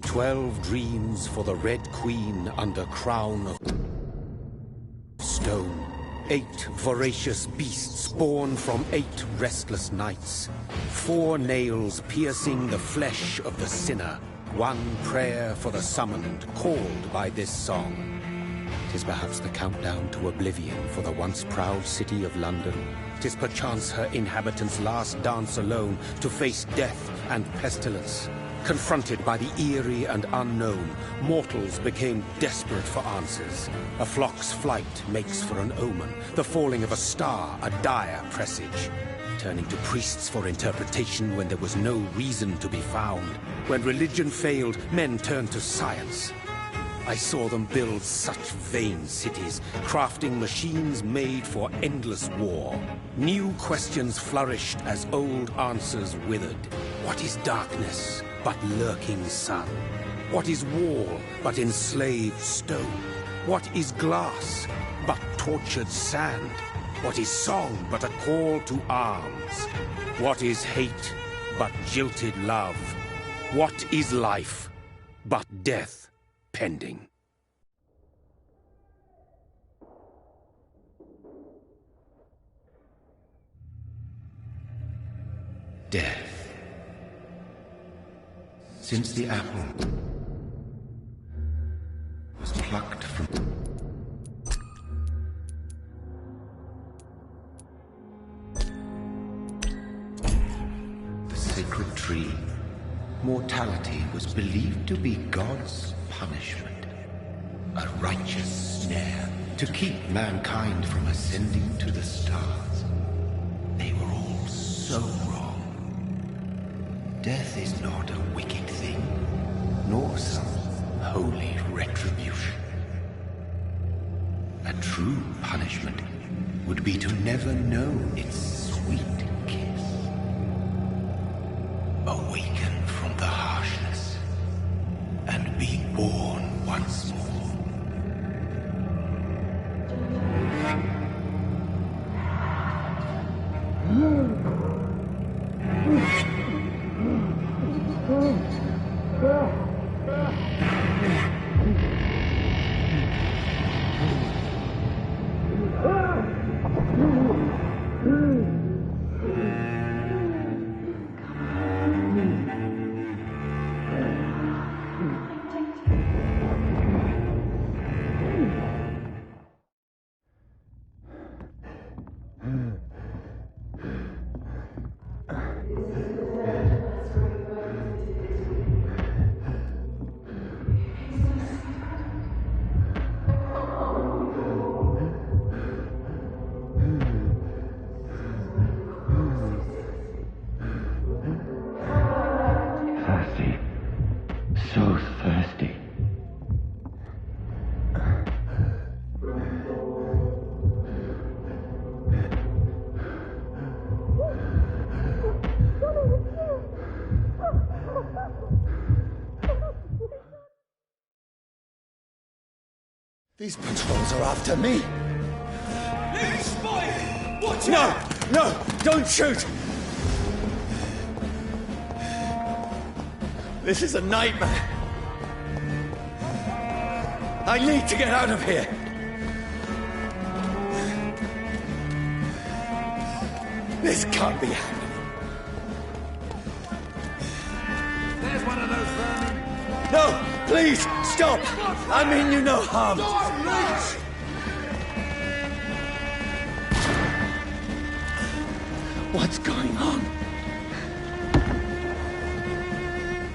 12 dreams for the Red Queen under crown of stone. 8 voracious beasts born from 8 restless nights. 4 nails piercing the flesh of the sinner. 1 prayer for the summoned, called by this song. 'Tis perhaps the countdown to oblivion for the once proud city of London. 'Tis perchance her inhabitants' last dance alone to face death and pestilence. Confronted by the eerie and unknown, mortals became desperate for answers. A flock's flight makes for an omen, the falling of a star a dire presage. Turning to priests for interpretation when there was no reason to be found. When religion failed, men turned to science. I saw them build such vain cities, crafting machines made for endless war. New questions flourished as old answers withered. What is darkness but lurking sun? What is wall but enslaved stone? What is glass but tortured sand? What is song but a call to arms? What is hate but jilted love? What is life but death pending? Death. Since the apple was plucked from the sacred tree, mortality was believed to be God's punishment, a righteous snare to keep mankind from ascending to the stars. They were all so wrong. Death is not a wicked thing, nor some holy retribution. A true punishment would be to never know its sweet kiss. Awaken from the harshness and be born once more. These patrols are after me! It's fire! Watch No! out! No! Don't shoot! This is a nightmare! I need to get out of here! This can't be happening! There's one of those vermin! No! Please! Stop! I mean you no harm! Don't reach! What's going on?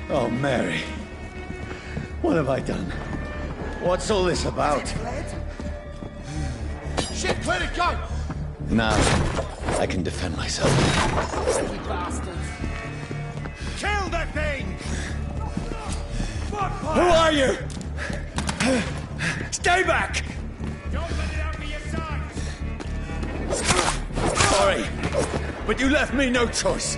Oh, Mary. What have I done? What's all this about? Shit, clear it, go! Now, I can defend myself. Silly bastards! Kill that thing! Who are you? Stay back! Don't let it out of your sight! Sorry, but you left me no choice.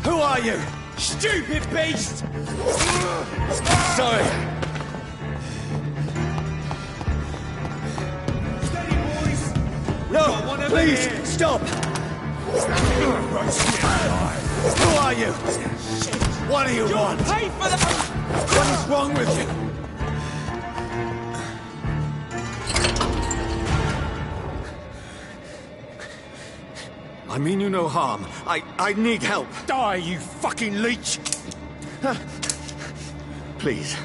Who are you? Stupid beast! Sorry. Steady, boys! No, please, stop! Who are you? What do you want? Pay for that! What is wrong with you? I mean you no harm. I need help. Die, you fucking leech! Please,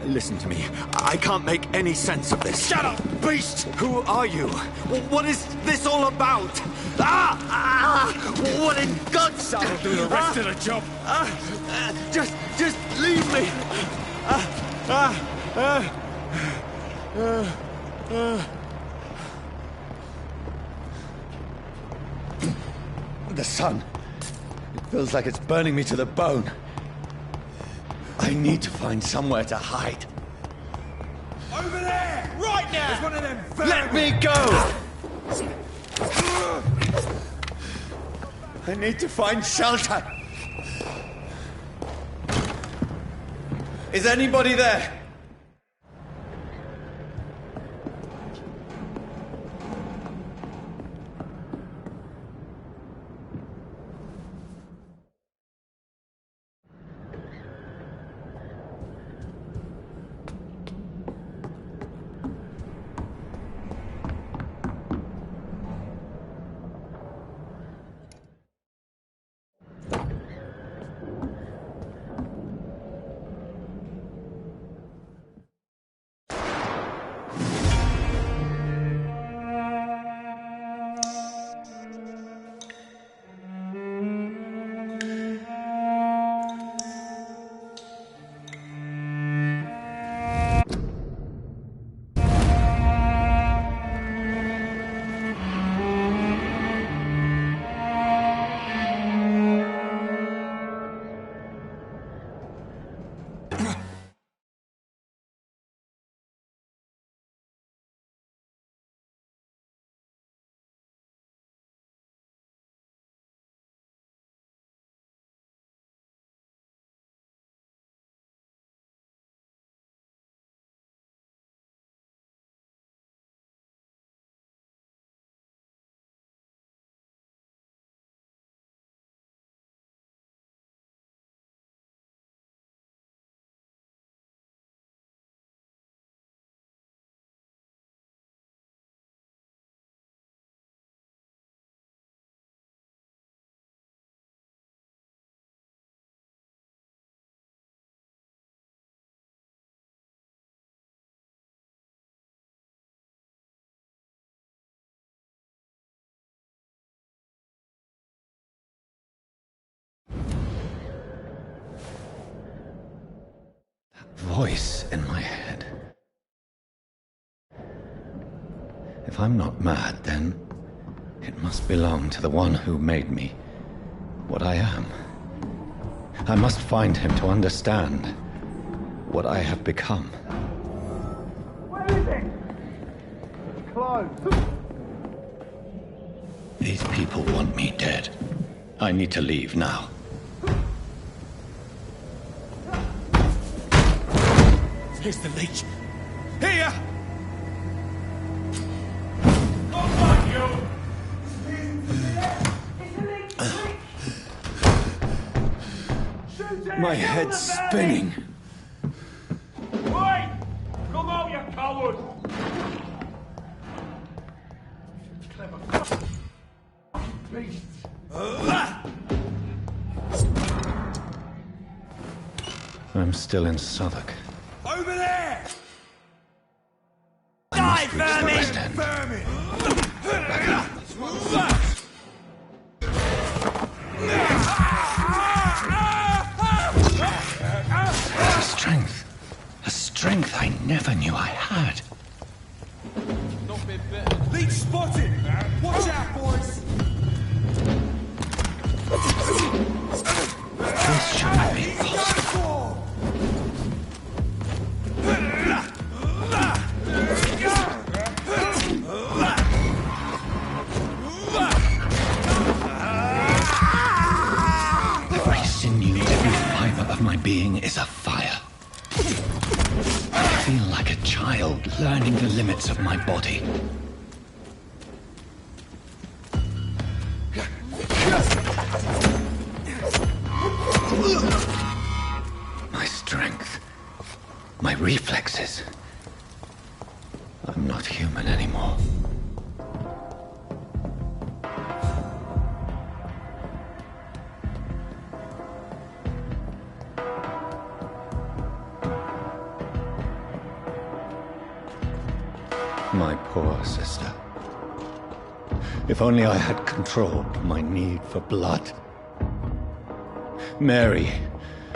listen to me. I can't make any sense of this. Shut up, beast! Who are you? What is this all about? What in God's... That'll do the rest of the job. Just leave me. The sun. It feels like it's burning me to the bone. I need to find somewhere to hide. Over there! Right now! There's one of them vermin! Let me go! I need to find shelter. Is anybody there? Voice in my head. If I'm not mad, then it must belong to the one who made me what I am. I must find him to understand what I have become. Where is it? Close. These people want me dead. I need to leave now. Here's the leech. Here! My head's spinning. Wait! Come out, you coward! Clever beast. I'm still in Southwark. Over there! I must reach the West End. Vermin! A strength I never knew I had. Leech spotted! Watch out, boys! This shouldn't be possible. Every sinew, every fiber of my being is afire. I feel like a child learning the limits of my body. reflexes. I'm not human anymore. My poor sister. If only I had controlled my need for blood. Mary,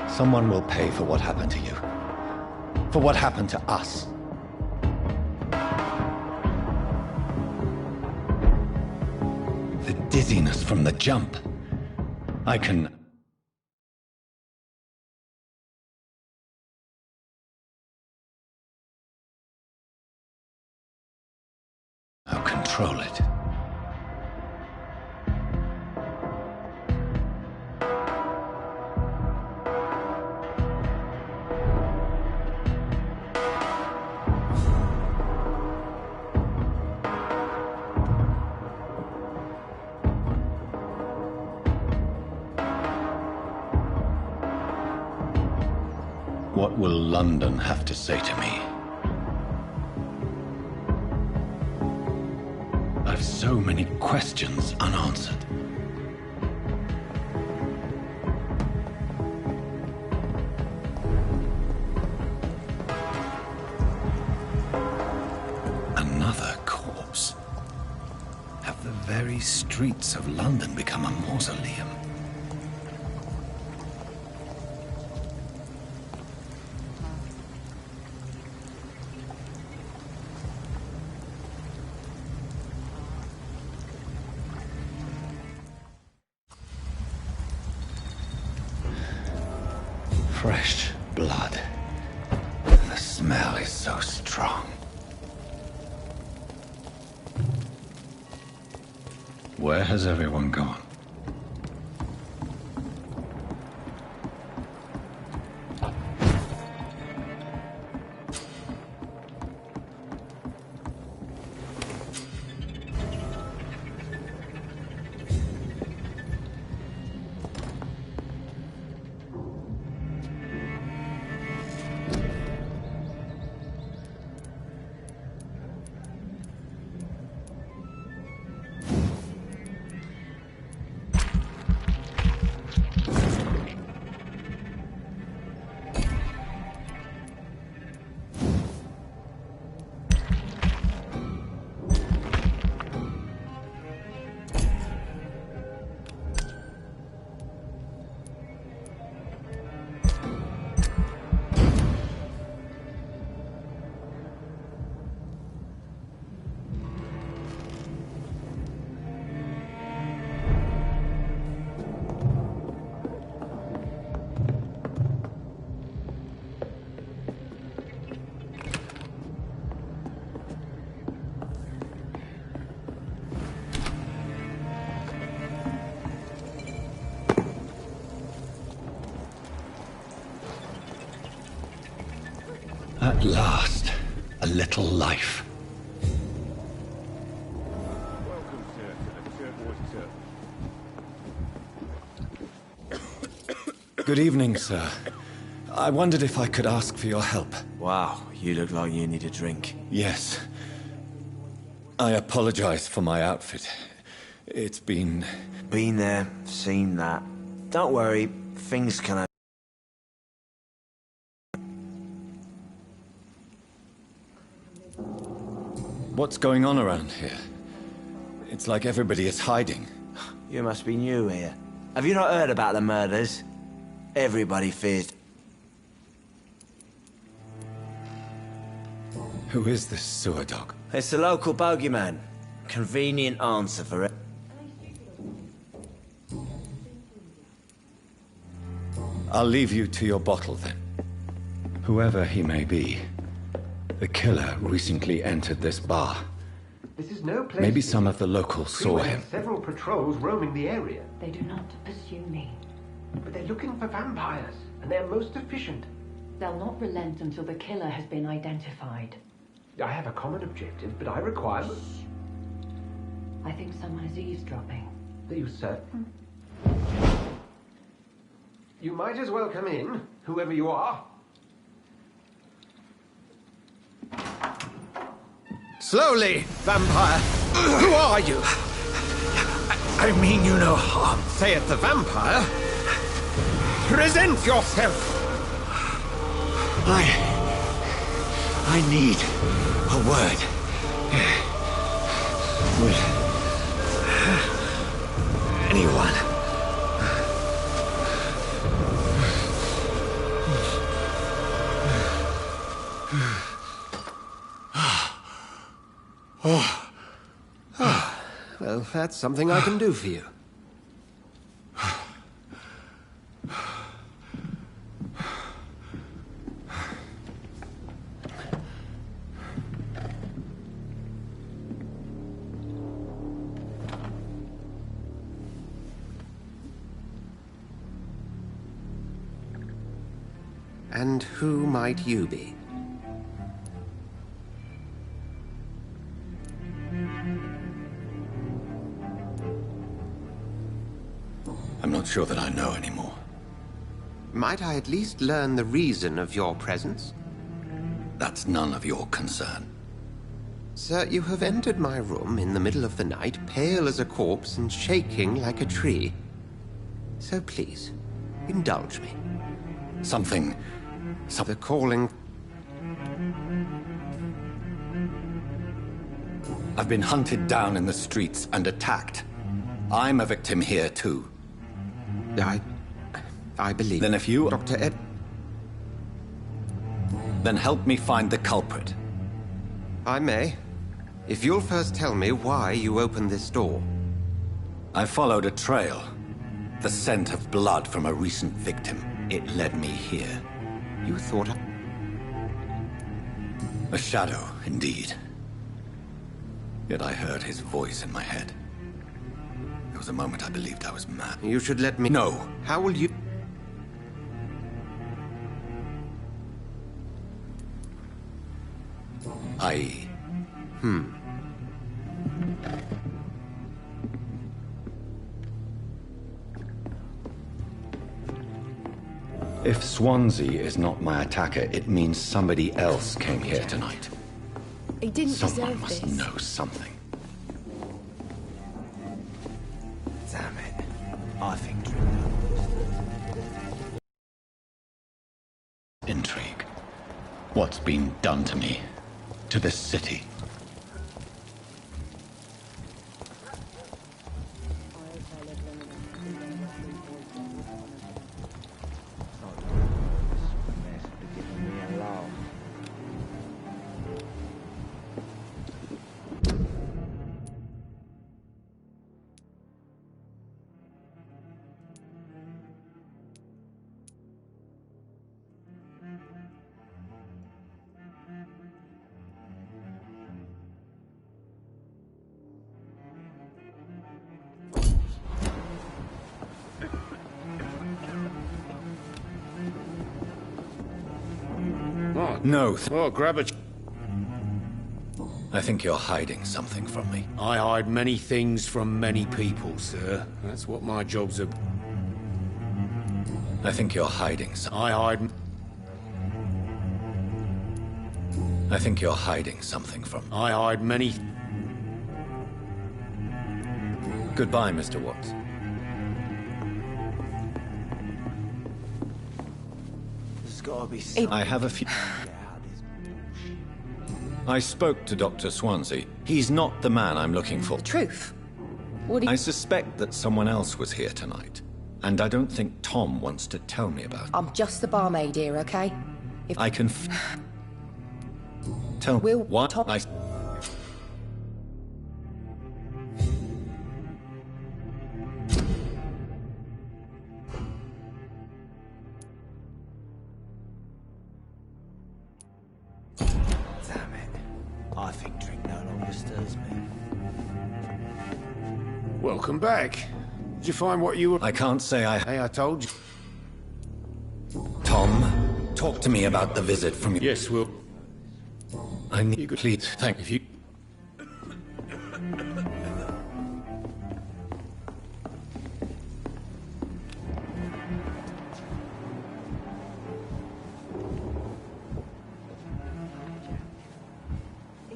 someone will pay for what happened to you. For what happened to us. The dizziness from the jump. I can... I'll control it. What will London have to say to me? I've so many questions unanswered. Another corpse. Have the very streets of London become a mausoleum? Fresh blood. The smell is so strong. Where has everyone gone? At last, a little life. Welcome, sir, to the Turquoise. Good evening, sir. I wondered if I could ask for your help. Wow, you look like you need a drink. Yes. I apologize for my outfit. It's been... Been there, seen that. Don't worry, things can... What's going on around here? It's like everybody is hiding. You must be new here. Have you not heard about the murders? Everybody fears... Who is this sewer dog? It's the local bogeyman. Convenient answer for it. I'll leave you to your bottle then. Whoever he may be, the killer recently entered this bar. This is no place. Maybe some of the locals saw We him. have several patrols roaming the area, They do not pursue me. but they're looking for vampires, and they're most efficient. They'll not relent until the killer has been identified. I have a common objective, but I require... I think someone is eavesdropping. Are you certain? You might as well come in, whoever you are. Slowly, vampire. Who are you? I mean you no harm. Saith the vampire. Present yourself. I need a word. Will anyone? Well, that's something I can do for you. And who might you be? I'm not sure that I know anymore. Might I at least learn the reason of your presence? That's none of your concern. Sir, you have entered my room in the middle of the night, pale as a corpse and shaking like a tree. So please, indulge me. Something... The calling... I've been hunted down in the streets and attacked. I'm a victim here, too. I believe... Then if you... Dr. Ed... Then help me find the culprit. I may. If you'll first tell me why you opened this door. I followed a trail. The scent of blood from a recent victim. It led me here. You thought A shadow, indeed. Yet I heard his voice in my head. There was a moment I believed I was mad. You should let me... No. How will you... I... If Swansea is not my attacker, it means somebody else came here tonight. He didn't Someone deserve must this. know something. Damn it. I think Intrigue. What's been done to me? To this city? No. Oh, grab a... I think you're hiding something from me. I hide many things from many people, sir. That's what my job's about. I think you're hiding something. I think you're hiding something from me. I hide many... Goodbye, Mr. Watts. there's gotta be something. I have a few... I spoke to Dr. Swansea. He's not the man I'm looking for. Truth. What do you... I suspect that someone else was here tonight. And I don't think Tom wants to tell me about it. I'm just the barmaid here, okay? If I can tell Will what Tom... I... Damn it. I think drink no longer stirs me. Welcome back. Did you find what you were... I can't say I... Hey, I told you. Tom, talk to me about the visit from you. Yes, Will. I need... Please, thank you. He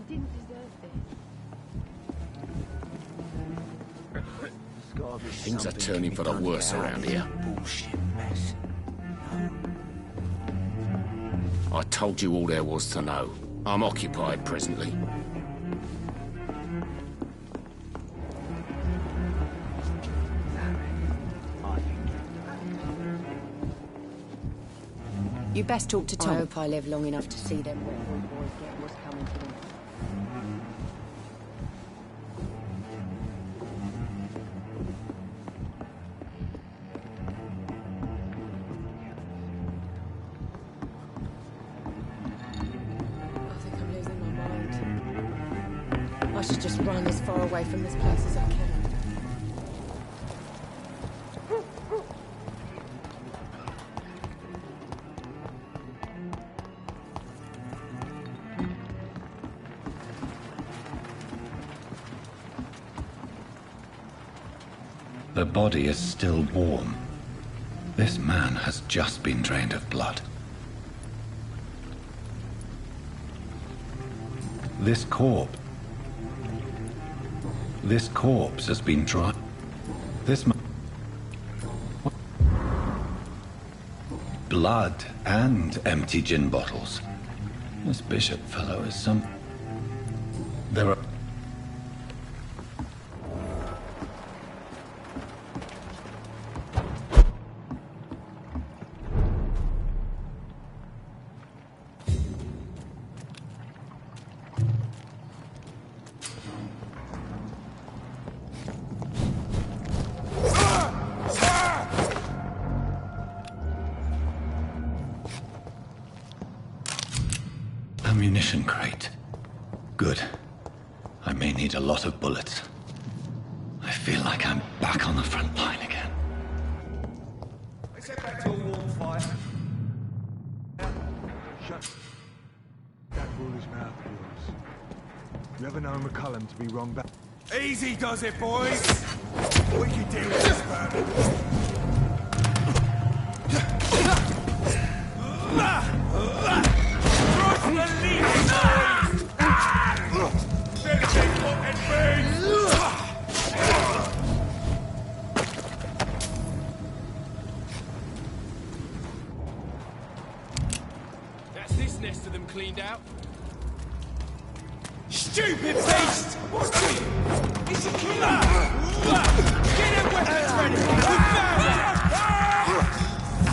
didn't deserve this. Things are turning for the worse around here. Bullshit mess. I told you all there was to know. I'm occupied presently. You best talk to Tom. I hope I live long enough to see them Redwood boys get what's coming to them. I think I'm losing my mind. I should just run as far away from this place as I can. The body is still warm. This man has just been drained of blood. This corpse has been dry. Blood and empty gin bottles. This bishop fellow is some... There are... Ammunition crate. Good. I may need a lot of bullets. I feel like I'm back on the front line again. Let's get back to a warm fire. Shut that foolish mouth of yours. You ever known McCullum to be wrong back? Easy does it, boys. We can deal with this burden. That's this nest of them cleaned out. Stupid beast! What's it? It's a killer! Get them weapons ready! We found it!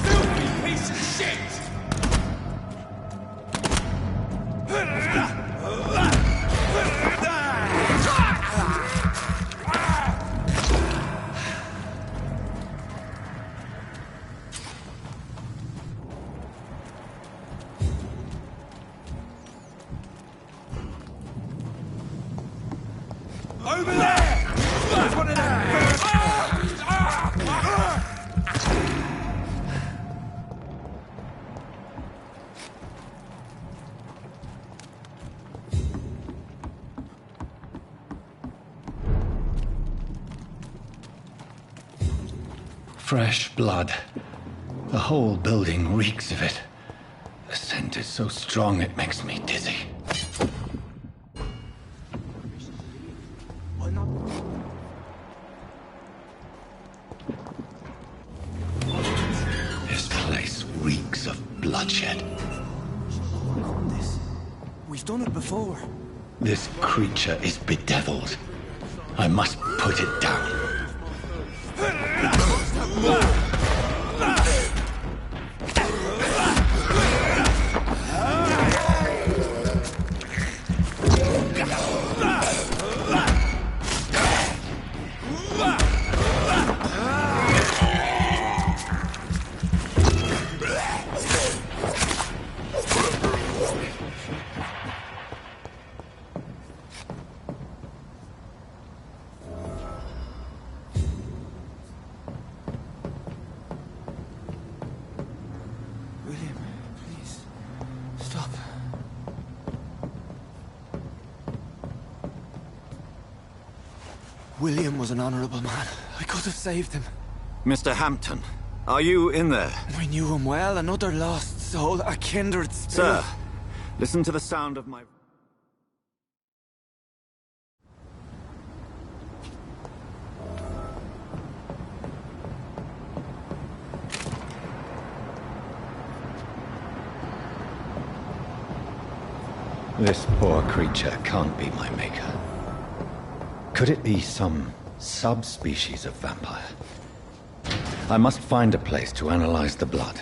Filthy piece of shit! Over there! There's one of them! Fresh blood. The whole building reeks of it. The scent is so strong it makes me dizzy. This place reeks of bloodshed. We've done it before. This creature is bedeviled. I must put it down. William, please, stop. William was an honourable man. I could have saved him. Mr. Hampton, are you in there? We knew him well, another lost soul, a kindred spirit. Sir, listen to the sound of my... This poor creature can't be my maker. Could it be some subspecies of vampire? I must find a place to analyze the blood.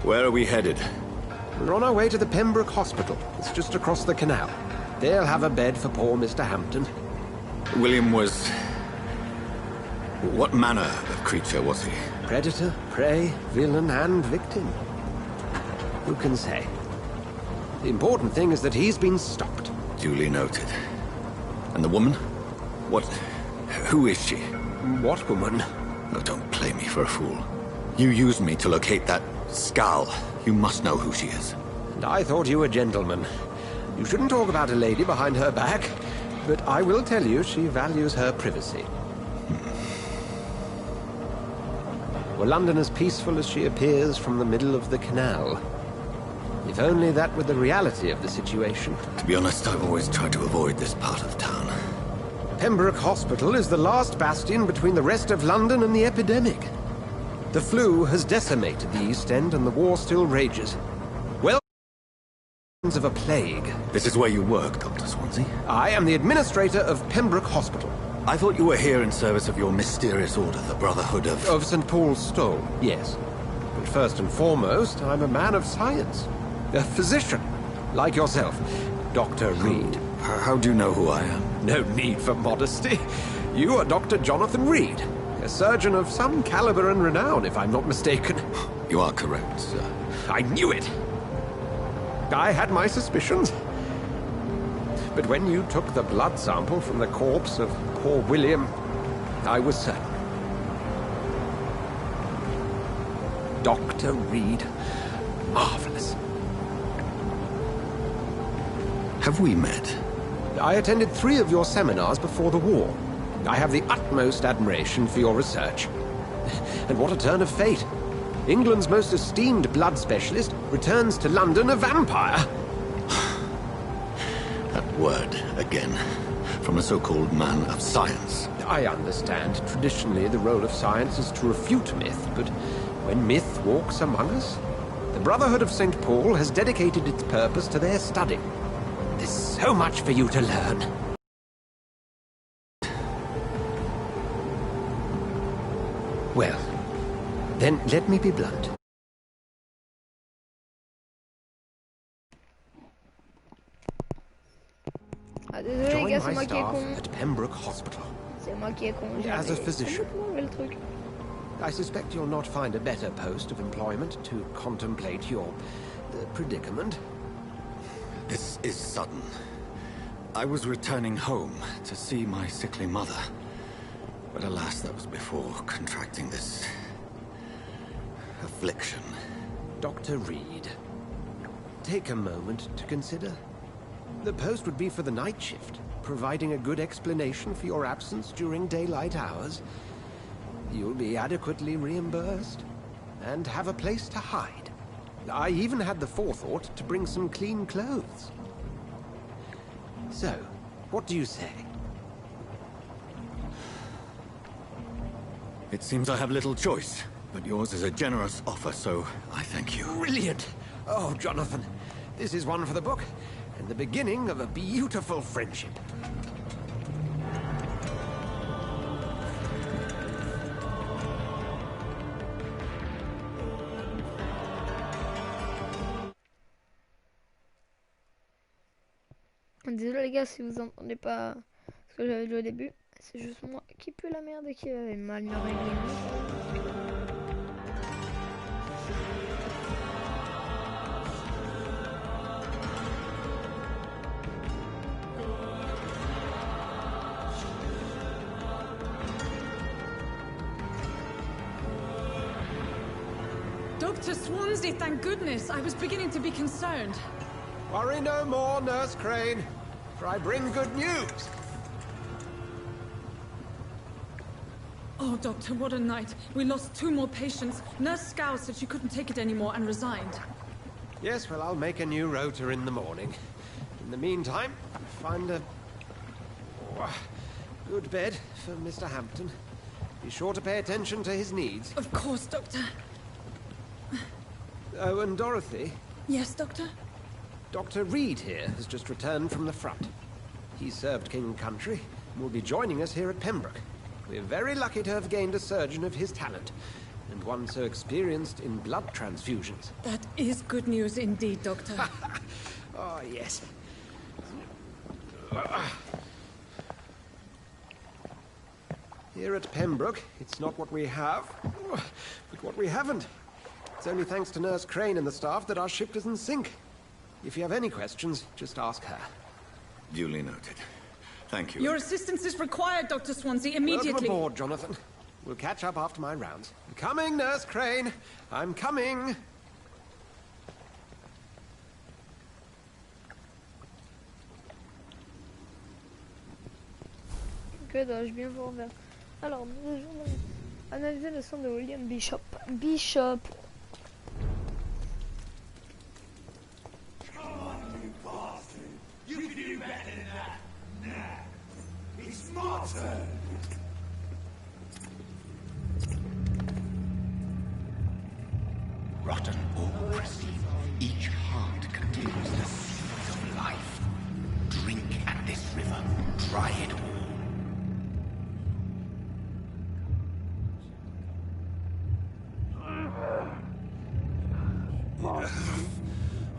Where are we headed? We're on our way to the Pembroke Hospital. It's just across the canal. They'll have a bed for poor Mr. Hampton. William was... What manner of creature was he? Predator, prey, villain, and victim. Who can say? The important thing is that he's been stopped. Duly noted. And the woman? What... Who is she? What woman? Oh, don't play me for a fool. You used me to locate that skull. You must know who she is. And I thought you a gentleman. You shouldn't talk about a lady behind her back, but I will tell you she values her privacy. Were London as peaceful as she appears from the middle of the canal? If only that were the reality of the situation. To be honest, I've always tried to avoid this part of town. Pembroke Hospital is the last bastion between the rest of London and the epidemic. The flu has decimated the East End and the war still rages. Well, of a plague. This is where you work, Dr. Swansea? I am the administrator of Pembroke Hospital. I thought you were here in service of your mysterious order, the Brotherhood of... Of St. Paul's Stole, yes. But first and foremost, I'm a man of science. A physician, like yourself, Dr. Reed. How do you know who I am? No need for modesty. You are Dr. Jonathan Reed. A surgeon of some caliber and renown, if I'm not mistaken. You are correct, sir. I knew it! I had my suspicions. But when you took the blood sample from the corpse of poor William, I was certain. Dr. Reed. Marvelous. Have we met? I attended 3 of your seminars before the war. I have the utmost admiration for your research. And what a turn of fate. England's most esteemed blood specialist returns to London a vampire. That word, again. From a so-called man of science. I understand. Traditionally, the role of science is to refute myth, but when myth walks among us, the Brotherhood of St. Paul has dedicated its purpose to their study. There's so much for you to learn. Well, then let me be blunt. Ah, désolé les gars, c'est moi qui est con. At Pembroke Hospital. C'est moi qui est con. As a physician, le truc. I suspect you'll not find a better post of employment to contemplate your predicament. This is sudden. I was returning home to see my sickly mother. But alas, that was before contracting this... affliction. Dr. Reed, take a moment to consider. The post would be for the night shift, providing a good explanation for your absence during daylight hours. You'll be adequately reimbursed, and have a place to hide. I even had the forethought to bring some clean clothes. So, what do you say? It seems I have little choice, but yours is a generous offer, so I thank you. Brilliant! Oh, Jonathan, this is one for the book, and the beginning of a beautiful friendship. Désolé les gars si vous entendez pas ce que j'avais dit au début, c'est juste moi qui pue la merde et qui avait mal me régler. Dr. Swansea, thank goodness. I was beginning to be concerned. Worry no more, Nurse Crane. for I bring good news. Oh, Doctor, what a night. We lost 2 more patients. Nurse Scow said she couldn't take it anymore and resigned. Yes, well, I'll make a new rota in the morning. In the meantime, find a good bed for Mr. Hampton. Be sure to pay attention to his needs. Of course, Doctor. Oh, and Dorothy? Yes, Doctor? Dr. Reed here has just returned from the front. He served King and Country and will be joining us here at Pembroke. We're very lucky to have gained a surgeon of his talent, and one so experienced in blood transfusions. That is good news indeed, Doctor. Oh, yes. Here at Pembroke, it's not what we have, but what we haven't. It's only thanks to Nurse Crane and the staff that our ship doesn't sink. If you have any questions, just ask her. Duly noted. Thank you. Your assistance is required, Dr. Swansea, immediately. Welcome aboard, Jonathan. We'll catch up after my rounds. I'm coming, Nurse Crane. I'm coming. Que dois bien vous revoir. Alors, nous allons analyser le sang de William Bishop. Bishop. You can do better than that. Nah. It's my turn. Rotten or pristine, each heart contains the seeds of life. Drink at this river, try it all.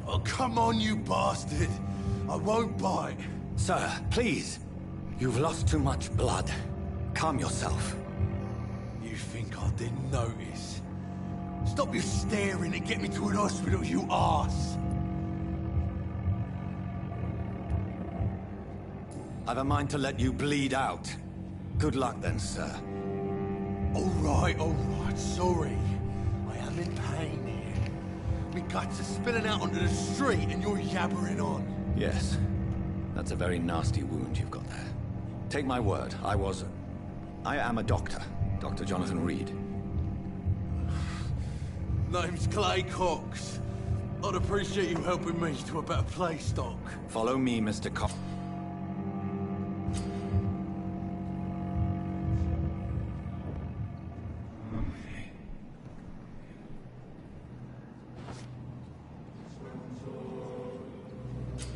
Oh, come on, you bastard. I won't bite. Sir, please. You've lost too much blood. Calm yourself. You think I didn't notice? Stop your staring and get me to an hospital, you arse! I've a mind to let you bleed out. Good luck then, sir. All right, sorry. I am in pain here. My guts are spilling out onto the street and you're yabbering on. Yes. That's a very nasty wound you've got there. Take my word, I am a doctor. Dr. Jonathan Reed. Name's Clay Cox. I'd appreciate you helping me to a better place, Doc. Follow me, Mr. Cox.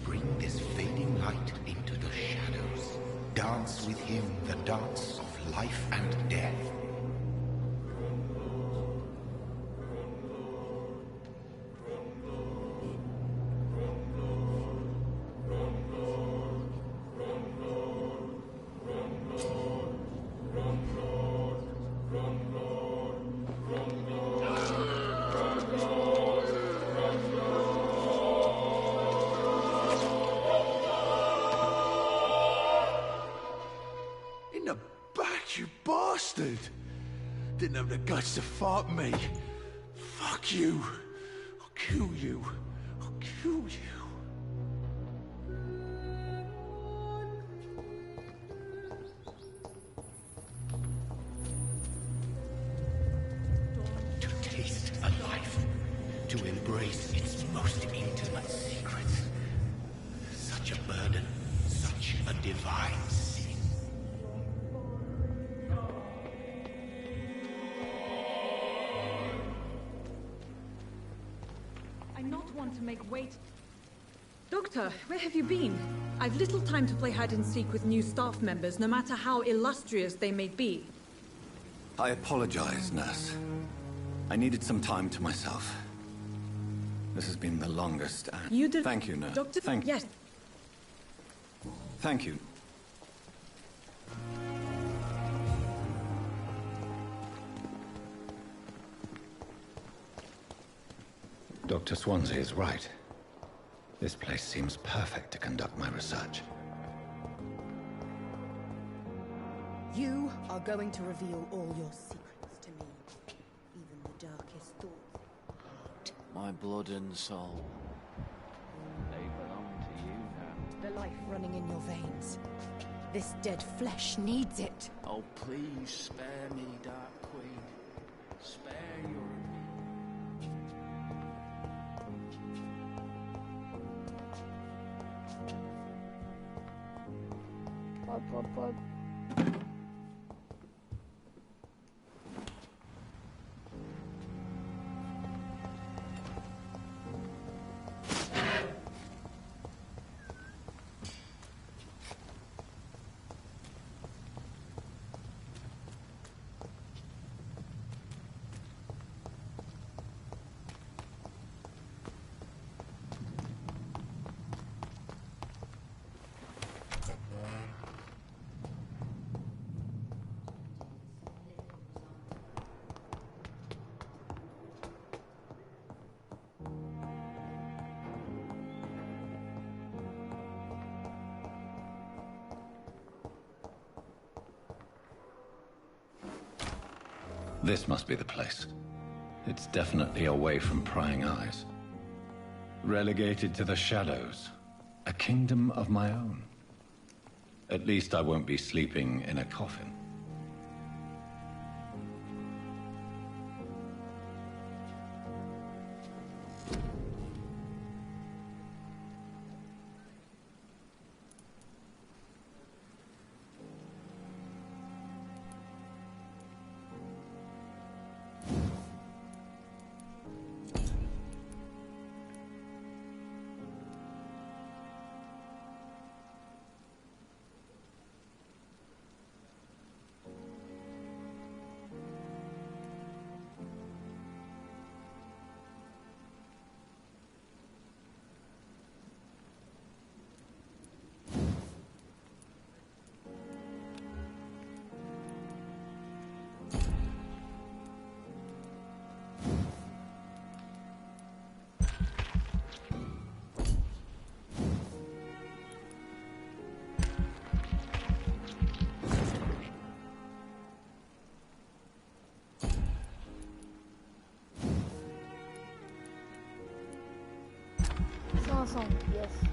Bring this fading light into the shadows. Dance with him the dance of life and death. In the back, you bastard! Didn't have the guts to fight me. Fuck you. I'll kill you. I'll kill you. To taste a life, to embrace its most intimate secrets. Such a burden, such a divine sin. I not want to make wait. Doctor, where have you been? I've little time to play hide and seek with new staff members, no matter how illustrious they may be. I apologize, nurse. I needed some time to myself. This has been the longest and... You did... Thank you, nurse. Doctor... Thank... Yes. Thank you. Dr. Swansea is right. This place seems perfect to conduct my research. You are going to reveal all your secrets to me. Even the darkest thoughts. My blood and soul. They belong to you now. The life running in your veins. This dead flesh needs it. Oh, please spare me, Dark Queen. Spare your Hop. This must be the place. It's definitely away from prying eyes. Relegated to the shadows. A kingdom of my own. At least I won't be sleeping in a coffin. Yes.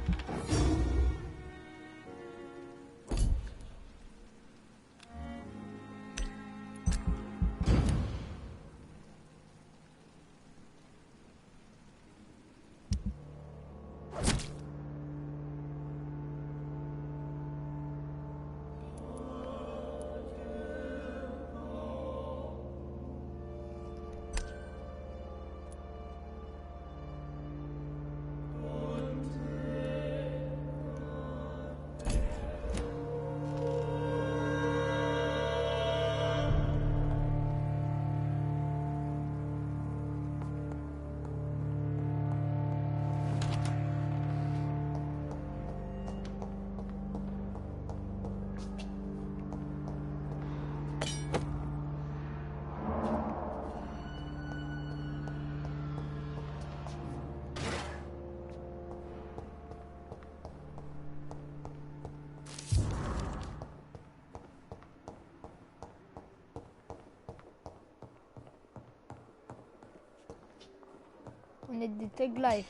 On est des Tag Life.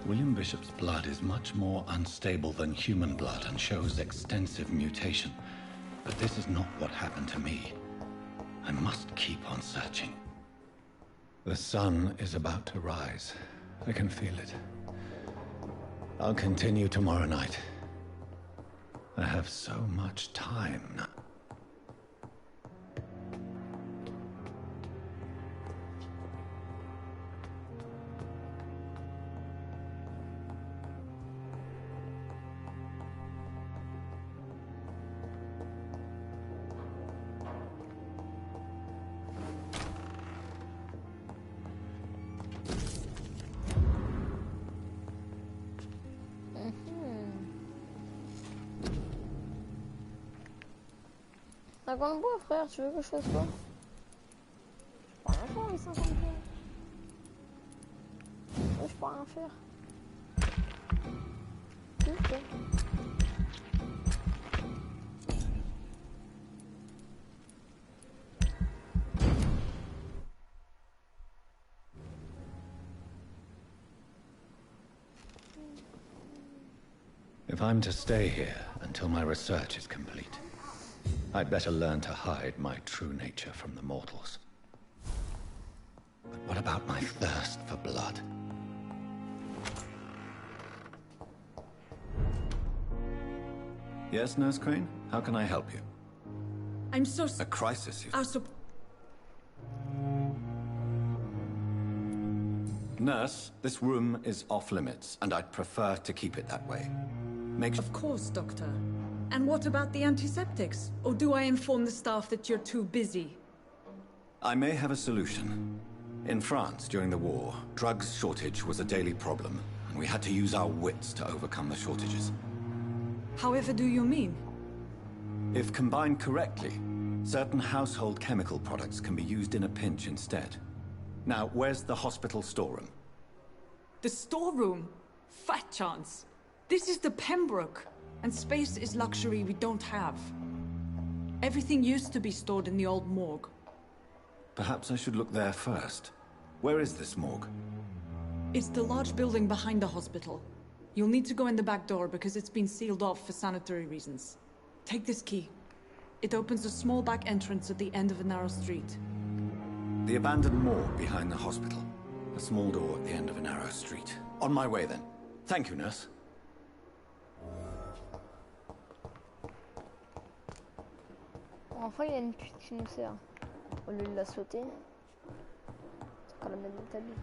William Bishop's blood is much more unstable than human blood and shows extensive mutation. But this is not what happened to me. I must keep on searching. The sun is about to rise. I can feel it. I'll continue tomorrow night. I have so much time now. Cinquante points, frère, tu veux que je fasse quoi? Je peux rien faire avec 50 points. Je peux rien faire. Ok. If I'm to stay here until my research is complete, I'd better learn to hide my true nature from the mortals. But what about my thirst for blood? Yes, Nurse Crane? How can I help you? I'm so... A crisis, you... Nurse, this room is off limits, and I'd prefer to keep it that way. Of course, Doctor. And what about the antiseptics? Or do I inform the staff that you're too busy? I may have a solution. In France, during the war, drugs shortage was a daily problem, and we had to use our wits to overcome the shortages. However do you mean? If combined correctly, certain household chemical products can be used in a pinch instead. Now, where's the hospital storeroom? The storeroom? Fat chance. This is the Pembroke, and space is luxury we don't have. Everything used to be stored in the old morgue. Perhaps I should look there first. Where is this morgue? It's the large building behind the hospital. You'll need to go in the back door because it's been sealed off for sanitary reasons. Take this key. It opens a small back entrance at the end of a narrow street. The abandoned morgue behind the hospital. A small door at the end of a narrow street. On my way then. Thank you, nurse. Enfin, il y a une pute qui nous sert. Au lieu de la sauter, c'est quand la mettre dans ta bite.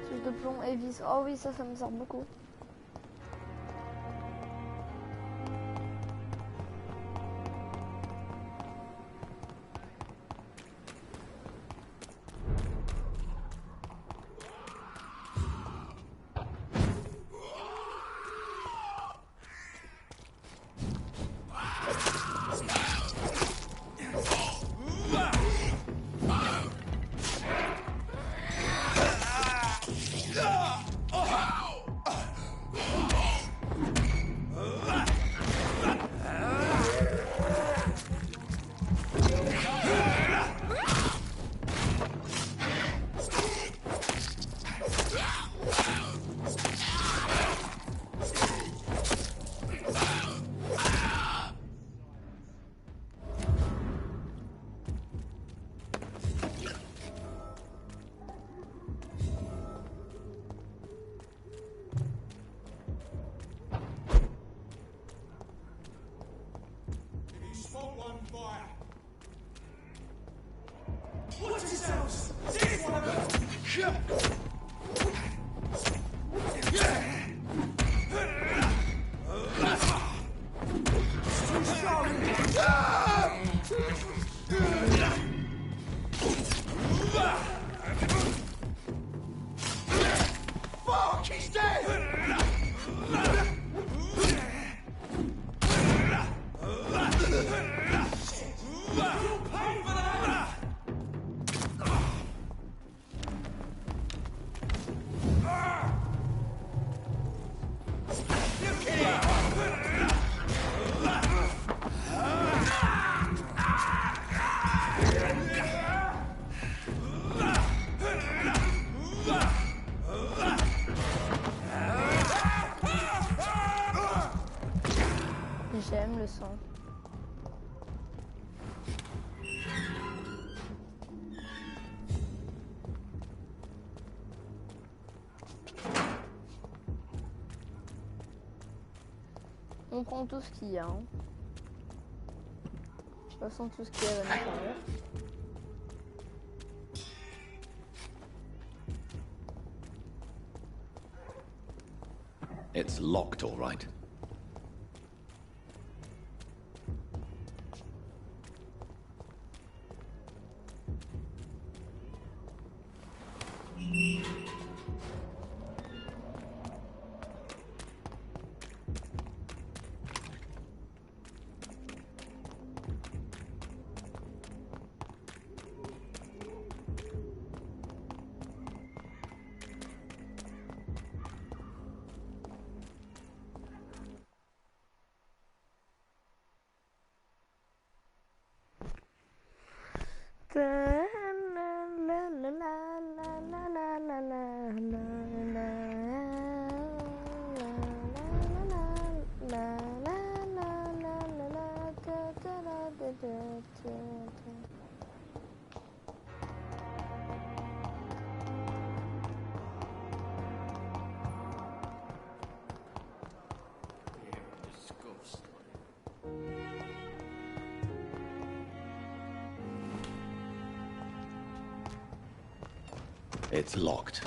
Suce de plomb et vis. Oh oui, ça me sert beaucoup. J'aime le sang. On prend tout ce qu'il y a. Hein. De toute façon, tout ce qu'il y a à l'intérieur. It's locked, all right. It's locked.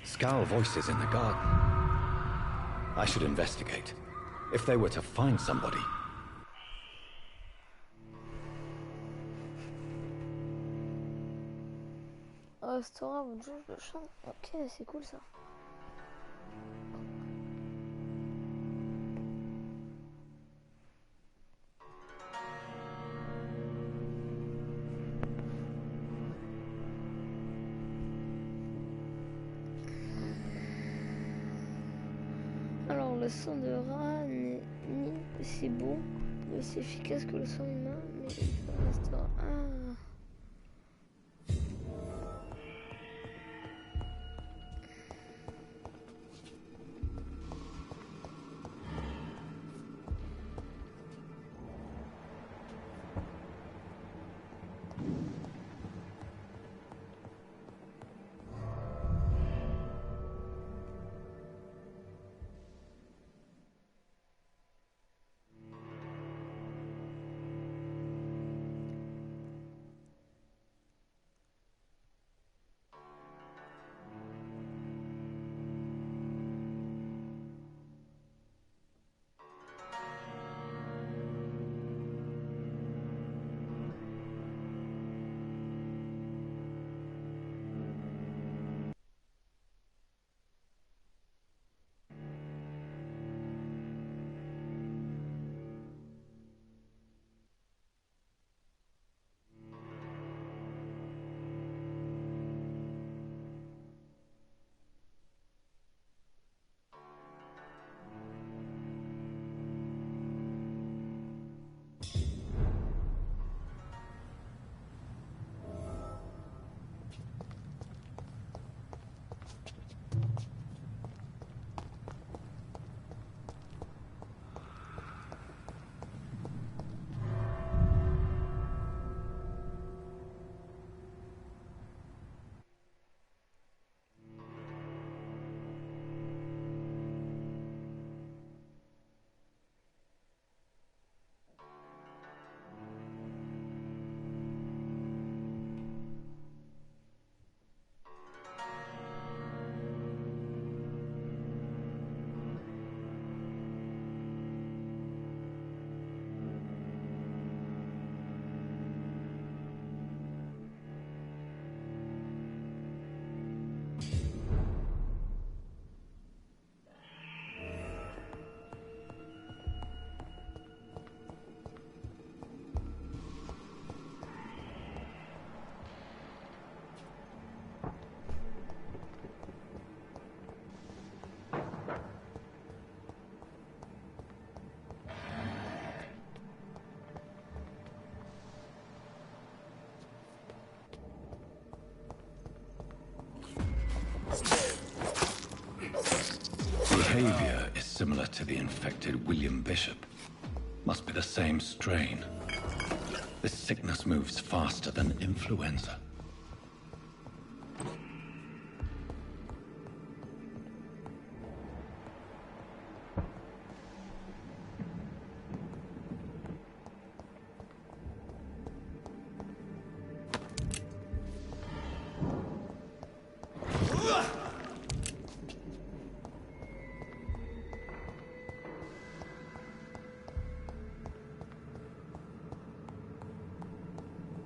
Scowl voices in the garden. I should investigate. If they were to find somebody. Restaurant votre jauge de chambre. Ok, c'est cool ça. Alors le sang de rat n'est ni aussi bon ni aussi efficace que le sang humain, mais il peut rester. Ah. behavior is similar to the infected William Bishop. Must be the same strain. This sickness moves faster than influenza.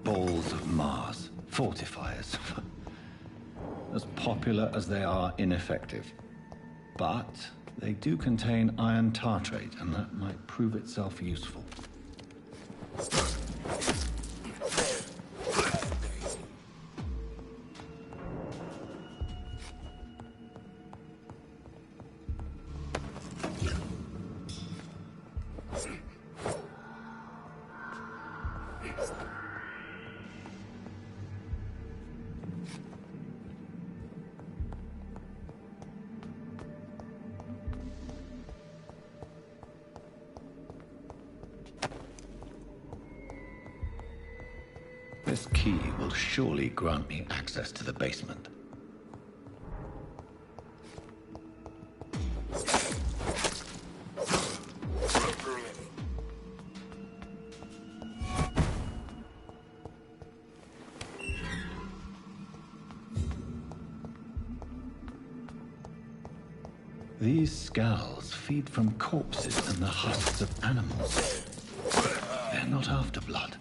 Balls of Mars, fortifiers. As popular as they are ineffective. But they do contain iron tartrate, and that might prove itself useful. This key will surely grant me access to the basement. These skulls feed from corpses and the husks of animals. They're not after blood.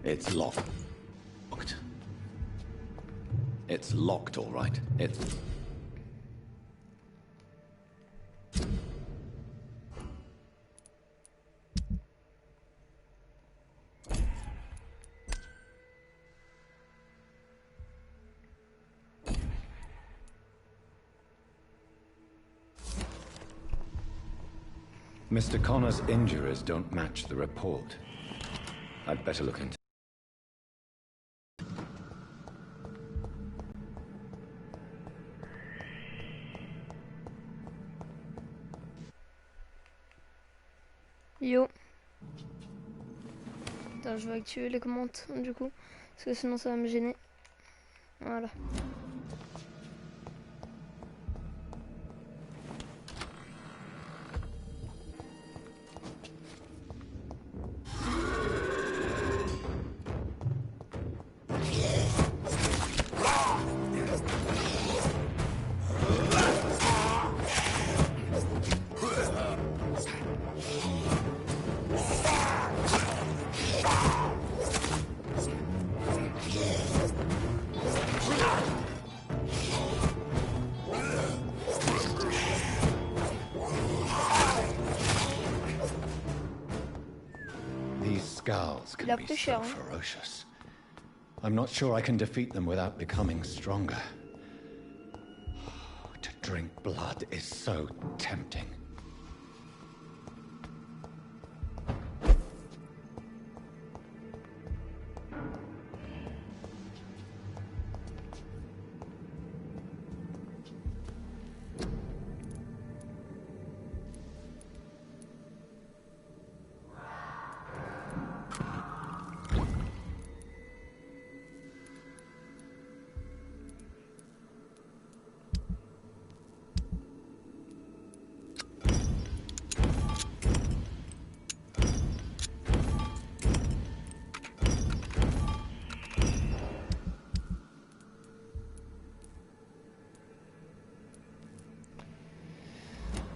It's locked. It's locked, all right. It's... Mr. Connor's injuries don't match the report. I'd better look into... Yo. Attends, je vais activer les commentes du coup, parce que sinon ça va me gêner. Voilà. Skulls can be so ferocious. I'm not sure I can defeat them without becoming stronger. To drink blood is so tempting.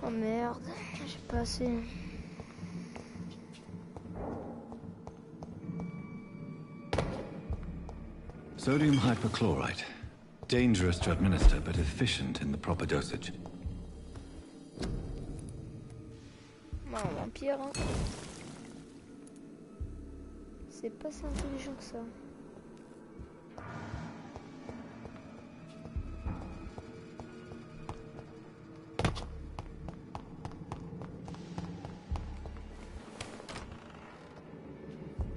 Oh merde, j'ai pas assez. Sodium hypochlorite. Dangerous to administer, but efficient in the proper dosage. Bah, un vampire, hein. C'est pas si intelligent que ça.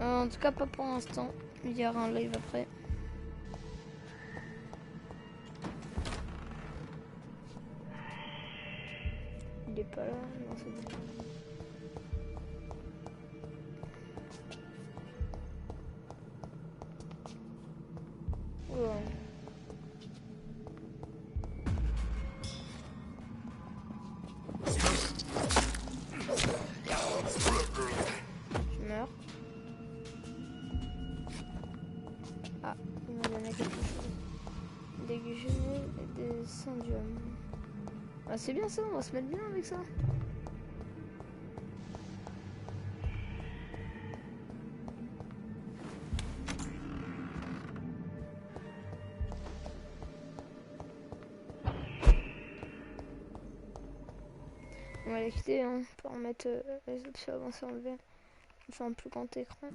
En tout cas, pas pour l'instant. Il y aura un live après. Il est pas là, non, c'est bon. Ouais. Je meurs. Ah, il m'a donné quelque chose. Des guenilles et des syndium. Ah, c'est bien ça, on va se mettre bien avec ça. On va les quitter, hein. On peut remettre les options avancées enlevées. On fait un plus grand écran.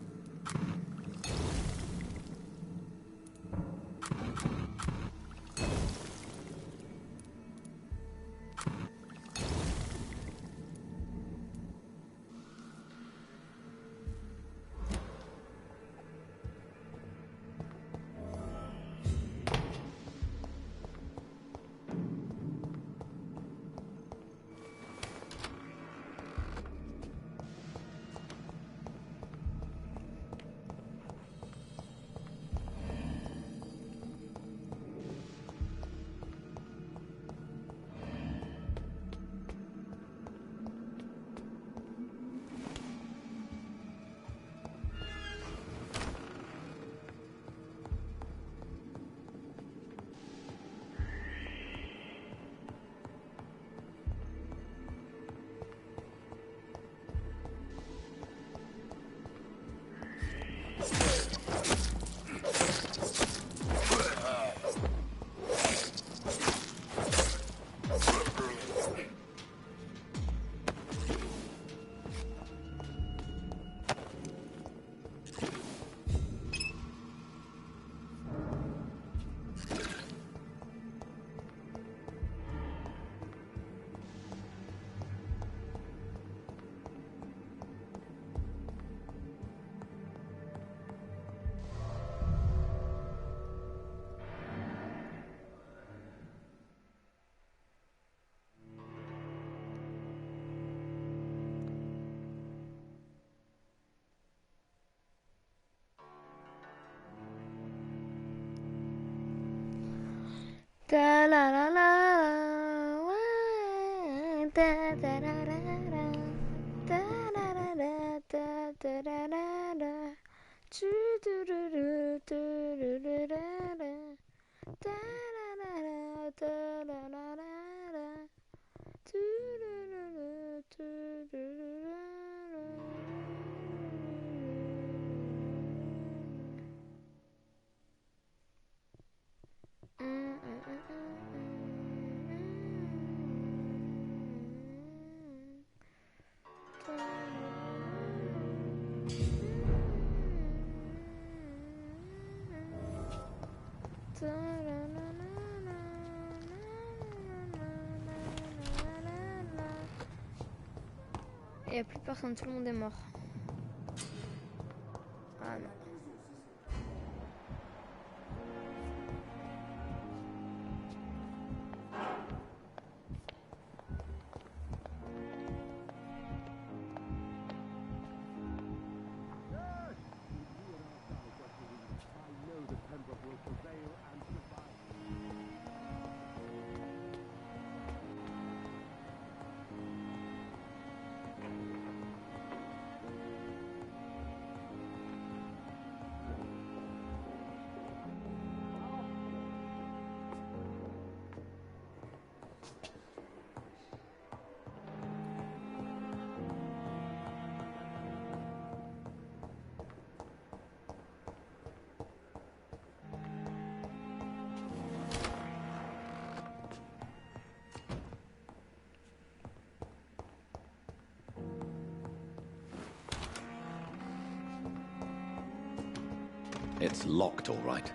Ta la la la, ouais, ta ta la la la, ta la la la, ta ta la la la, tu tu tu tu tu tu la la, ta la la la, ta la la la la, tu tu tu tu la la. Il n'y a plus personne, tout le monde est mort. Ah non. It's locked, all right.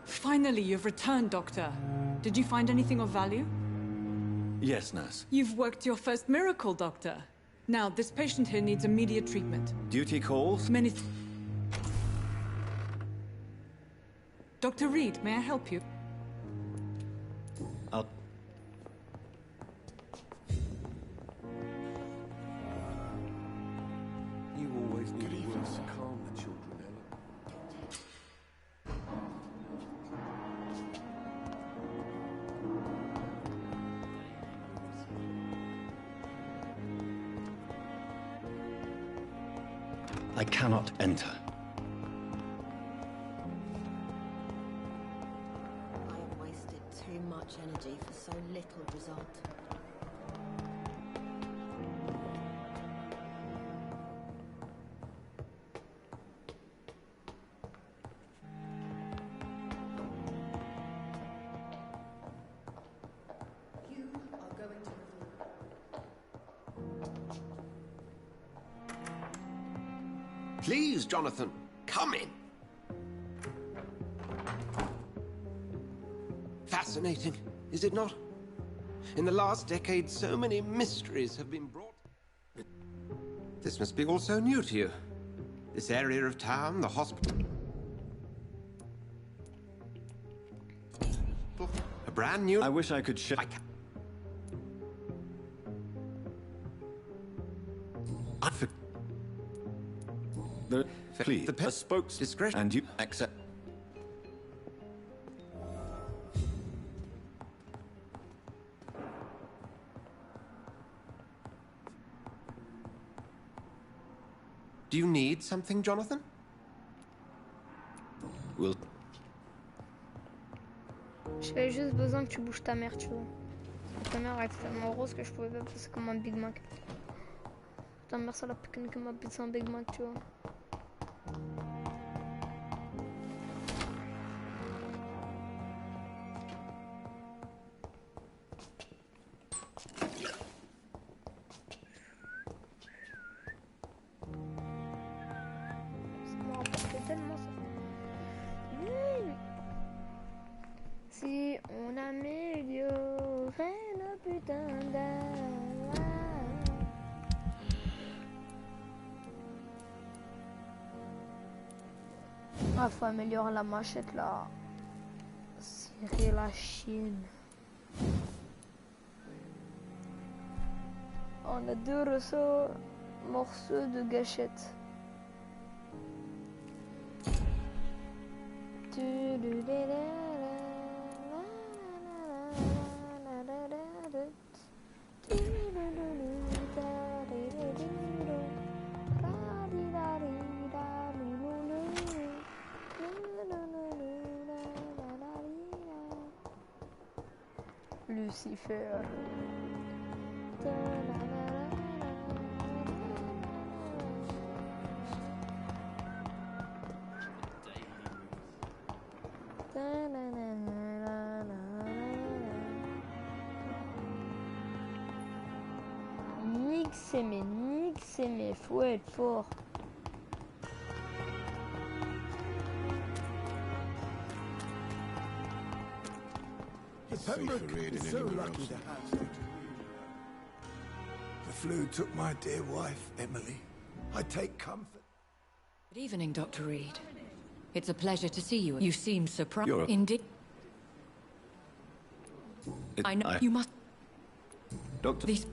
Finally, you've returned, Doctor. Did you find anything of value? Yes, nurse. You've worked your first miracle, Doctor. Now, this patient here needs immediate treatment. Duty calls? Dr. Reed, may I help you? I'll... You always need words to calm the children, Ellen. I cannot enter. I have wasted too much energy for so little result. You are going to Please, Jonathan, come in. Fascinating, is it not? In the last decade, so many mysteries have been brought. This must be all so new to you. This area of town, the hospital. A brand new... I wish I could show... Please, the a spokes discretion. And you accept. Do you need something, Jonathan? Will. J'avais juste besoin que tu bouges ta mère, tu vois. Ta mère est tellement grosse que je pouvais pas passer comme un Big Mac. Ta mère, ça l'a piqué comme ma pizza en Big Mac, tu vois. Ça m'a rapporté tellement ça. Si on améliorait le putain d'art. Ah, faut améliorer la machette là. Serrer la chienne. On a 2 morceaux de gâchette. Lucifer. Nique c'est mes, faut être fort. Pembroke is so lucky to have such a leader. The flu took my dear wife, Emily. I take comfort. Good evening, Dr. Reed. It's a pleasure to see you. You seem surprised. You're a- Indeed. I know you must. Doctor. These.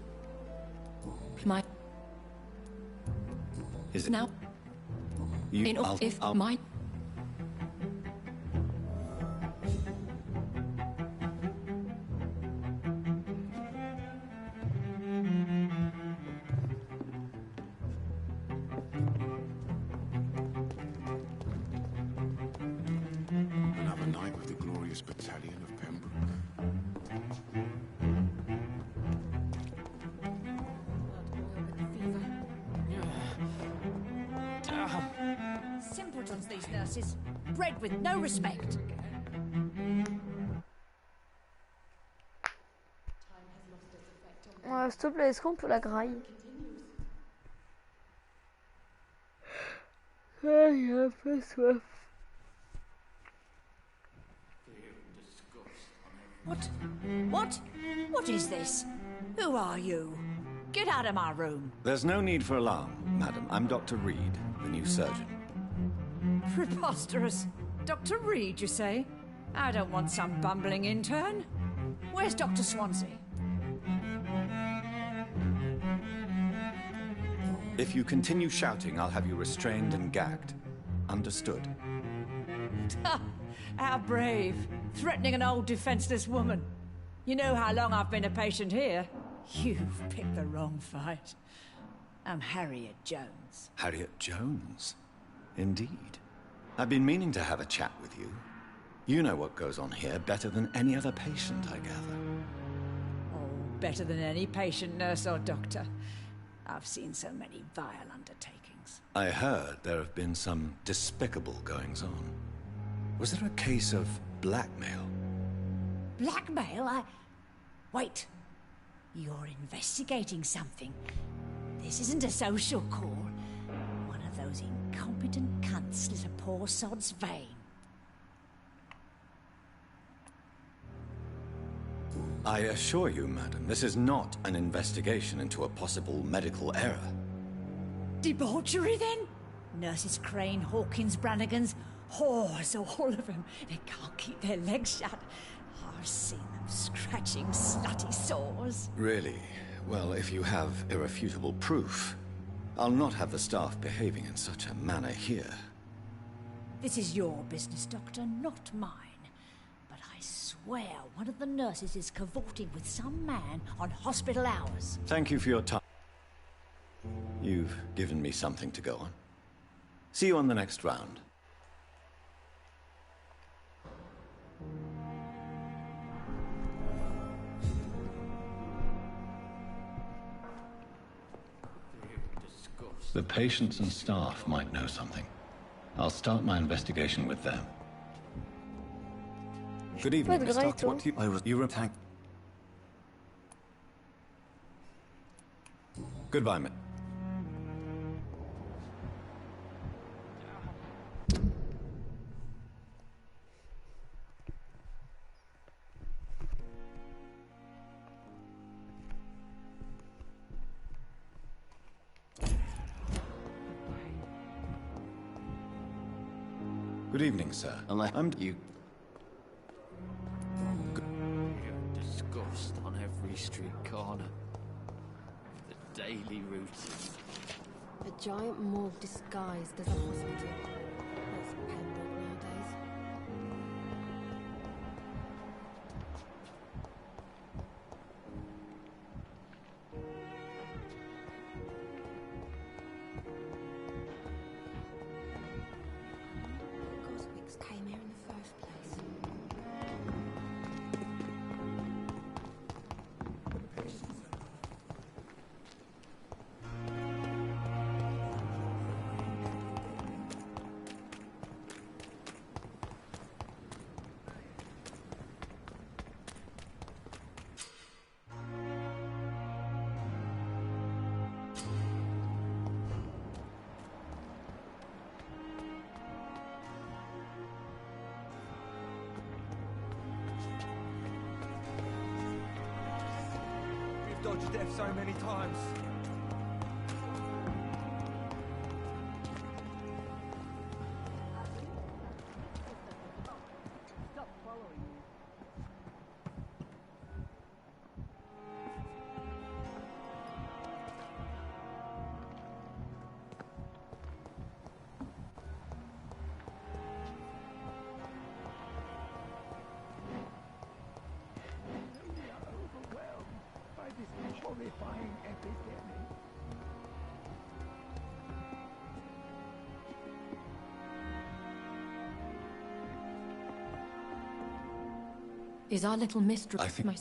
My. Is it Now. You? In off if my. this battalion of Pembroke. Simpletons, these nurses. Bred with no respect. S'il te plaît, est-ce qu'on peut la grailler? Ah, j'ai un peu soif. What? What? What is this? Who are you? Get out of my room. There's no need for alarm, madam. I'm Dr. Reed, the new surgeon. Preposterous. Dr. Reed, you say? I don't want some bumbling intern. Where's Dr. Swansea? If you continue shouting, I'll have you restrained and gagged. Understood? How brave. Threatening an old defenseless woman. You know how long I've been a patient here? You've picked the wrong fight. I'm Harriet Jones. Harriet Jones? Indeed. I've been meaning to have a chat with you. You know what goes on here better than any other patient, I gather. Oh, better than any patient, nurse or doctor. I've seen so many vile undertakings. I heard there have been some despicable goings-on. Was there a case of blackmail? Blackmail? Wait. You're investigating something. This isn't a social call. One of those incompetent cunts slit a poor sod's vein. I assure you, madam, this is not an investigation into a possible medical error. Debauchery, then? Nurses Crane, Hawkins, Brannigans, whores, all of them. They can't keep their legs shut. I've seen them scratching slutty sores. Really? Well, if you have irrefutable proof, I'll not have the staff behaving in such a manner here. This is your business, Doctor, not mine. But I swear one of the nurses is cavorting with some man on hospital hours. Thank you for your time. You've given me something to go on. See you on the next round. The patients and staff might know something. I'll start my investigation with them. Good evening, Miss Doctor. What you attacked? Goodbye, mate. Good evening, sir. I'm you. Disgust on every street corner. The daily routine. A giant morgue disguised as a hospital. That's Pembroke nowadays. Came here in the first place. Dodged death so many times. Horrifying epidemic. Is our little mistress... I think...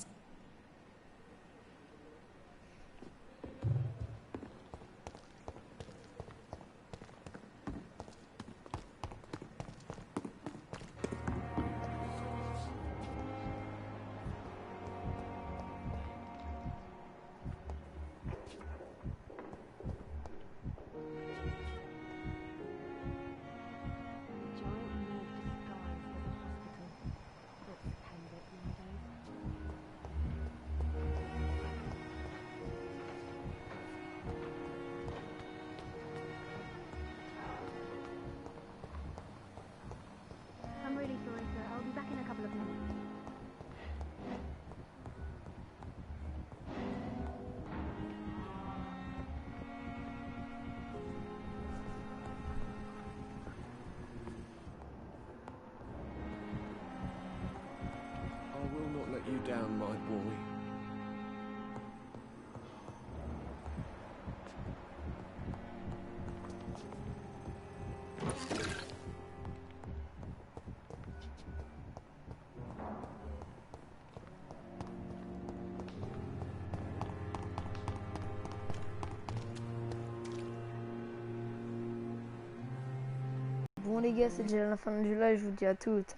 I'm really sorry, sir. I'll be back in a couple of minutes. I will not let you down, my boy. Bon les gars, c'est déjà la fin du live, je vous dis à toutes.